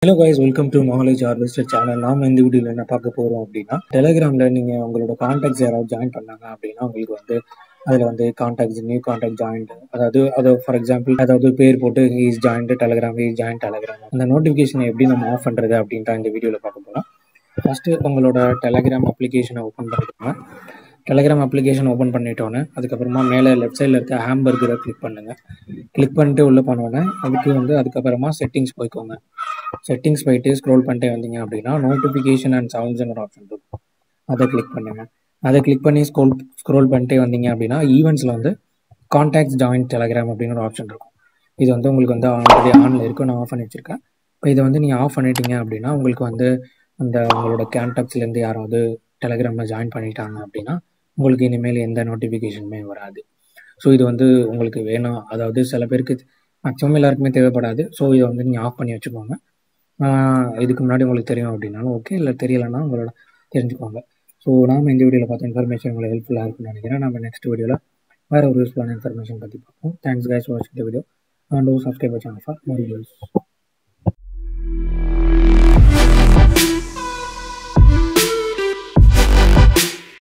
Hello guys, welcome to knowledge harvester channel. நாம இந்த வீடியோவில் என்ன பார்க்க போகிறோம் அப்படின்னா, டெலிகிராமில் நீங்கள் உங்களோட கான்டாக்ட்ஸ் யாராவது ஜாயின் பண்ணாங்க அப்படின்னா உங்களுக்கு வந்து அதில் வந்து கான்டாக்ட்ஸ் நியூ கான்டாக்ட் ஜாயின்ட், அதாவது ஃபார் எக்ஸாம்பிள் அதாவது பேர் போட்டு is joined telegram, is join telegram, அந்த நோட்டிஃபிகேஷனை எப்படி நம்ம ஆஃப் பண்ணுறது அப்படின்ட்டு இந்த வீடியோவில் பார்க்க போகிறோம். ஃபஸ்ட்டு உங்களோட டெலிகிராம் அப்ளிகேஷனை ஓப்பன் பண்ணிக்கோங்க. டெலிகிராம் அப்ளிகேஷன் ஓப்பன் பண்ணிட்டோன்னே அதுக்கப்புறமா மேலே லெஃப்ட் சைடில் இருக்க ஹேம்பர்கரை கிளிக் பண்ணுங்கள். கிளிக் பண்ணிட்டு உள்ளே போனோன்னே அதுக்கப்புறமா செட்டிங்ஸ் போய்க்கோங்க. செட்டிங்ஸ் போயிட்டு ஸ்க்ரோல் பண்ணிட்டே வந்தீங்க அப்படின்னா நோட்டிஃபிகேஷன் அண்ட் சவுண்ட்ஸ்னு ஒரு ஆப்ஷன் இருக்கும், அதை கிளிக் பண்ணுங்கள். அதை கிளிக் பண்ணி ஸ்க்ரோல் பண்ணிட்டே வந்தீங்க அப்படின்னா ஈவெண்ட்ஸில் வந்து கான்டாக்ட்ஸ் ஜாயின் டெலிகிராம் அப்படின்னு ஒரு ஆப்ஷன் இருக்கும். இது வந்து உங்களுக்கு வந்து ஆல்ரெடி ஆனில் இருக்கும், நான் ஆஃப் பண்ணி வச்சுருக்கேன். இப்போ இதை வந்து நீங்கள் ஆஃப் பண்ணிட்டீங்க அப்படின்னா உங்களுக்கு வந்து உங்களோட கான்டாக்ட்ஸ்லேருந்து யாராவது டெலிகிராமில் ஜாயின் பண்ணிட்டாங்க அப்படின்னா உங்களுக்கு இனிமேல் எந்த நோட்டிஃபிகேஷனுமே வராது. ஸோ இது வந்து உங்களுக்கு வேணும், அதாவது சில பேருக்கு மேக்ஸிமம் எல்லாருக்குமே தேவைப்படாது. ஸோ இதை வந்து நீங்கள் ஆஃப் பண்ணி வச்சுக்கோங்க. இதுக்கு முன்னாடி உங்களுக்கு தெரியும் அப்படின்னாலும் ஓகே, இல்லை தெரியலைன்னா உங்களோட தெரிஞ்சுக்கோங்க. ஸோ நாம் இந்த வீடியோவில் பார்த்த இன்ஃபர்மேஷன் உங்களுக்கு ஹெல்ப்ஃபுல்லாக இருக்குன்னு நினைக்கிறேன். நம்ம நெக்ஸ்ட் வீடியோவில் வேறு ஒரு யூஸ்ஃபுல்லான இன்ஃபர்மேஷன் பற்றி பார்ப்போம். தேங்க்ஸ் கைஸ் ஃபார் வாட்சிங் the video and subscribe channel for more videos.